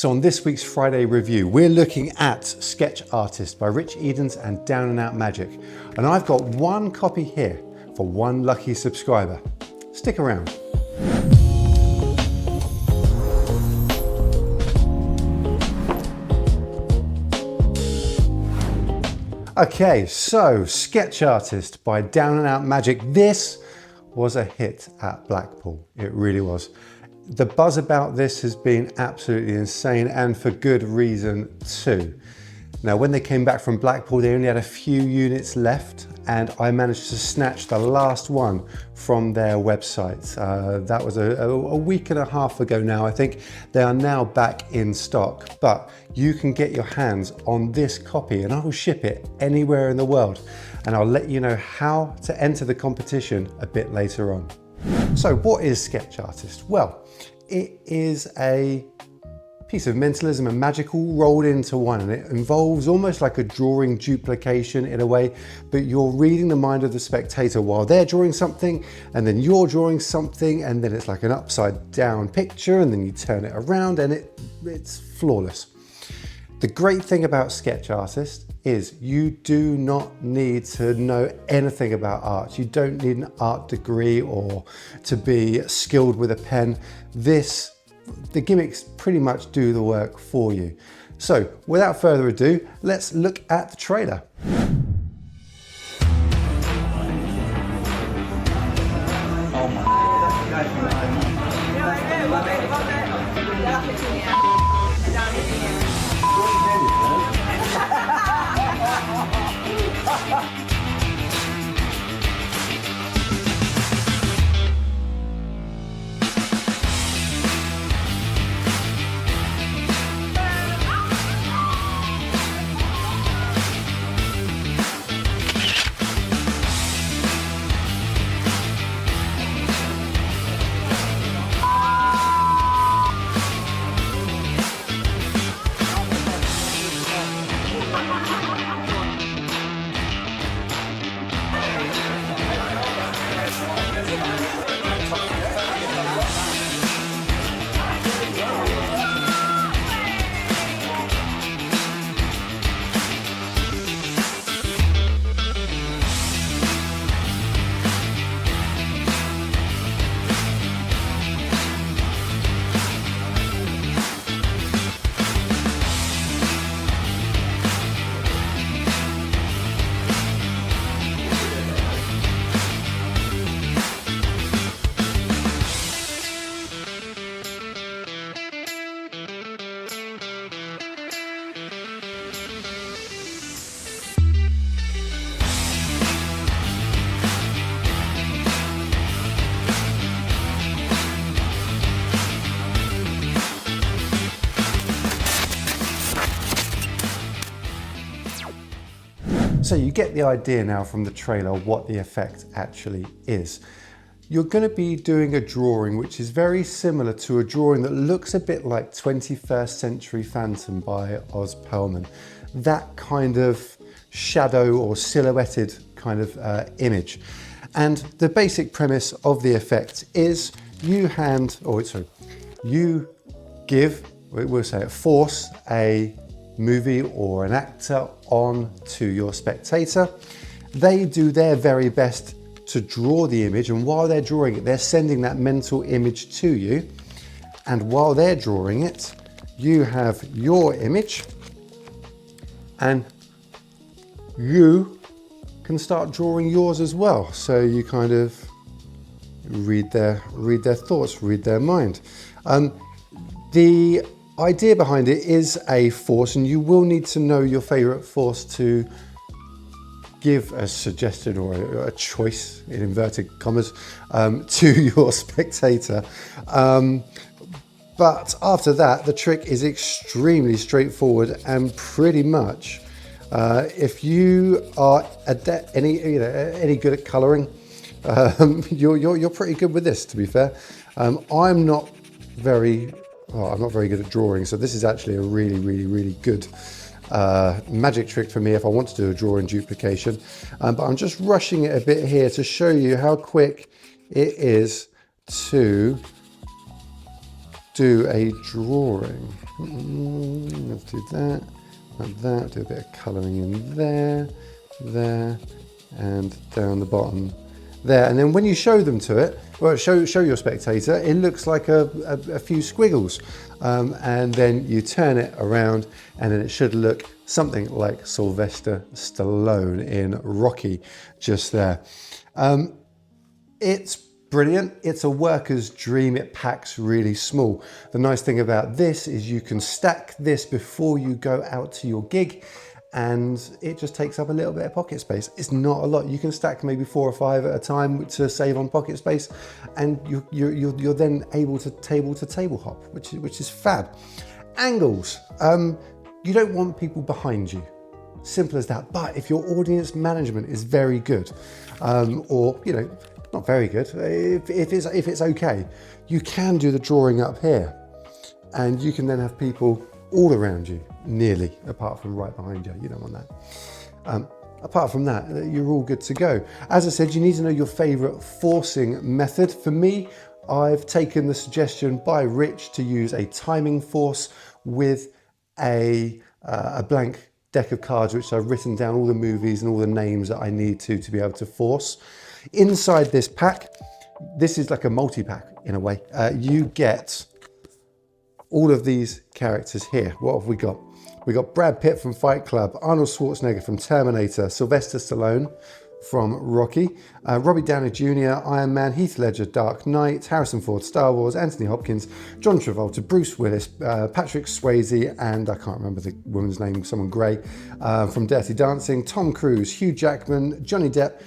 So on this week's Friday review, we're looking at Sketch Artist by Rich Eddins and Down and Out Magic. And I've got one copy here for one lucky subscriber. Stick around. Okay, so Sketch Artist by Down and Out Magic. This was a hit at Blackpool. It really was. The buzz about this has been absolutely insane, and for good reason too. Now, when they came back from Blackpool, they only had a few units left, and I managed to snatch the last one from their website. That was a week and a half ago now. I think they are now back in stock, but you can get your hands on this copy and I will ship it anywhere in the world. And I'll let you know how to enter the competition a bit later on. So what is Sketch Artist? Well, it is a piece of mentalism and magic all rolled into one, and it involves almost like a drawing duplication in a way, but you're reading the mind of the spectator while they're drawing something, and then you're drawing something, and then it's like an upside down picture, and then you turn it around, and it's flawless. The great thing about Sketch Artist is you do not need to know anything about art. You don't need an art degree or to be skilled with a pen. The gimmicks pretty much do the work for you. So without further ado, let's look at the trailer. So you get the idea now from the trailer what the effect actually is. You're going to be doing a drawing which is very similar to a drawing that looks a bit like 21st Century Phantom by Oz Perlman. That kind of shadow or silhouetted kind of image. And the basic premise of the effect is you force a movie or an actor on to your spectator. They do their very best to draw the image, and while they're drawing it, they're sending that mental image to you. And while they're drawing it, you have your image, and you can start drawing yours as well. So you kind of read their thoughts, read their mind. The idea behind it is a force, and you will need to know your favorite force to give a suggestion or a choice, in inverted commas, to your spectator. But after that, the trick is extremely straightforward, and pretty much if you are any good at colouring, you're pretty good with this, to be fair. I'm not very good at drawing, so this is actually a really good magic trick for me if I want to do a drawing duplication. But I'm just rushing it a bit here to show you how quick it is to do a drawing. Let's do that, like that, do a bit of colouring in there, there, and down the bottom there. And then when you show them to it, well, show your spectator, it looks like a few squiggles. And then you turn it around and then it should look something like Sylvester Stallone in Rocky just there. It's brilliant. It's a worker's dream. It packs really small. The nice thing about this is you can stack this before you go out to your gig, and it just takes up a little bit of pocket space. It's not a lot. You can stack maybe 4 or 5 at a time to save on pocket space, and you're then able to table hop, which is fab. Angles. You don't want people behind you. Simple as that. But if your audience management is very good, or not very good, if it's okay, you can do the drawing up here, and you can then have people all around you, nearly, apart from right behind you. You don't want that. Apart from that, you're all good to go. As I said, you need to know your favorite forcing method. For me, I've taken the suggestion by Rich to use a timing force with a blank deck of cards, which I've written down all the movies and all the names that I need to be able to force. Inside this pack, this is like a multi-pack in a way. You get all of these characters here. What have we got? We got Brad Pitt from Fight Club, Arnold Schwarzenegger from Terminator, Sylvester Stallone from Rocky, Robbie Downey Jr., Iron Man, Heath Ledger, Dark Knight, Harrison Ford, Star Wars, Anthony Hopkins, John Travolta, Bruce Willis, Patrick Swayze, and I can't remember the woman's name, someone grey, from Dirty Dancing, Tom Cruise, Hugh Jackman, Johnny Depp,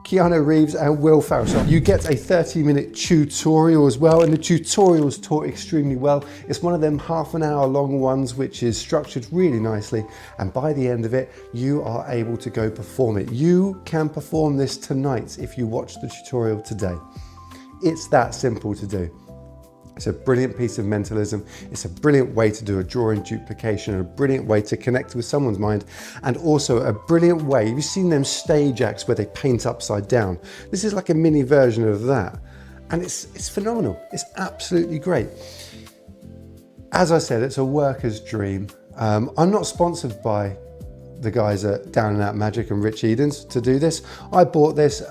Keanu Reeves, and Will Ferrell. So you get a 30-minute tutorial as well, and the tutorial's taught extremely well. It's one of them half an hour long ones which is structured really nicely, and by the end of it you are able to go perform it. You can perform this tonight if you watch the tutorial today. It's that simple to do. It's a brilliant piece of mentalism. It's a brilliant way to do a drawing duplication, and a brilliant way to connect with someone's mind, and also a brilliant way. Have you seen them stage acts where they paint upside down? This is like a mini version of that, and it's phenomenal. It's absolutely great. As I said, it's a worker's dream. I'm not sponsored by the guys at Down and Out Magic and Rich Eddins to do this. I bought this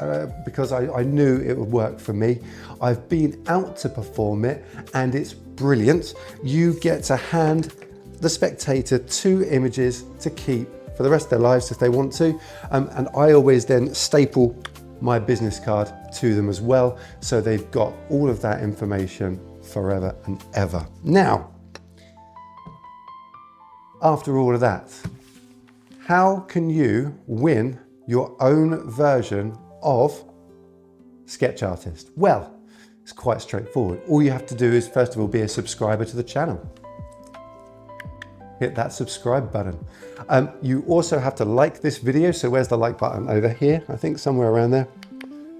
because I knew it would work for me. I've been out to perform it and it's brilliant. You get to hand the spectator 2 images to keep for the rest of their lives if they want to. And I always then staple my business card to them as well, so they've got all of that information forever and ever. Now, after all of that, how can you win your own version of Sketch Artist? Well, it's quite straightforward. All you have to do is, first of all, be a subscriber to the channel. Hit that subscribe button. You also have to like this video. So where's the like button? Over here, I think, somewhere around there.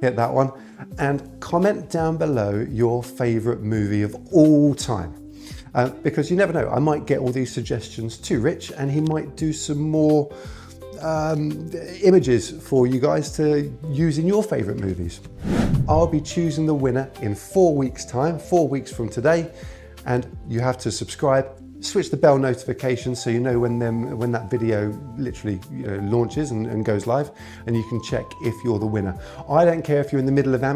Hit that one. And comment down below your favorite movie of all time. Because you never know, I might get all these suggestions to Rich and he might do some more images for you guys to use in your favorite movies. I'll be choosing the winner in 4 weeks' time, 4 weeks from today, and you have to subscribe, switch the bell notifications so you know when that video literally launches and goes live, and you can check if you're the winner. I don't care if you're in the middle of the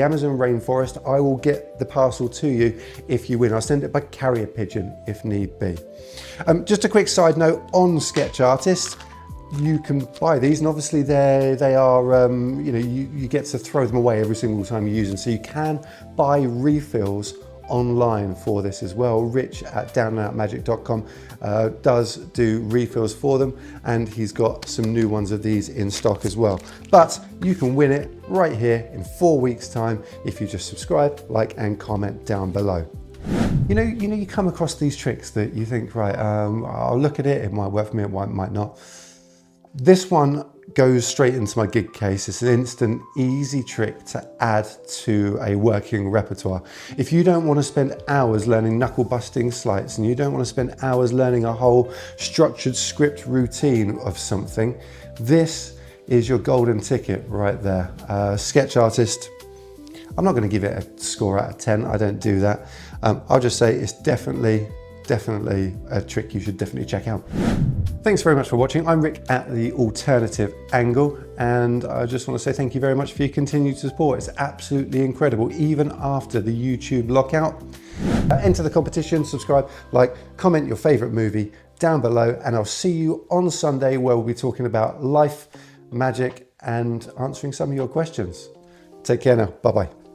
Amazon rainforest, I will get the parcel to you if you win. I'll send it by carrier pigeon if need be. Just a quick side note on Sketch Artist. You can buy these, and obviously they are, you get to throw them away every single time you use them. So you can buy refills online for this as well. Rich at downandoutmagic.com does do refills for them, and he's got some new ones of these in stock as well. But you can win it right here in 4 weeks' time if you just subscribe, like, and comment down below. You come across these tricks that you think, right, I'll look at it, it might work for me, it might not. This one goes straight into my gig case. It's an instant, easy trick to add to a working repertoire. If you don't want to spend hours learning knuckle busting sleights, and you don't want to spend hours learning a whole structured script routine of something, this is your golden ticket right there. Sketch Artist, I'm not going to give it a score out of 10, I don't do that. I'll just say it's definitely a trick you should definitely check out. Thanks very much for watching. I'm Rick at The Alternative Angle, and I just want to say thank you very much for your continued support. It's absolutely incredible, even after the YouTube lockout. Enter the competition, subscribe, like, comment your favorite movie down below, and I'll see you on Sunday where we'll be talking about life, magic, and answering some of your questions. Take care now. Bye-bye.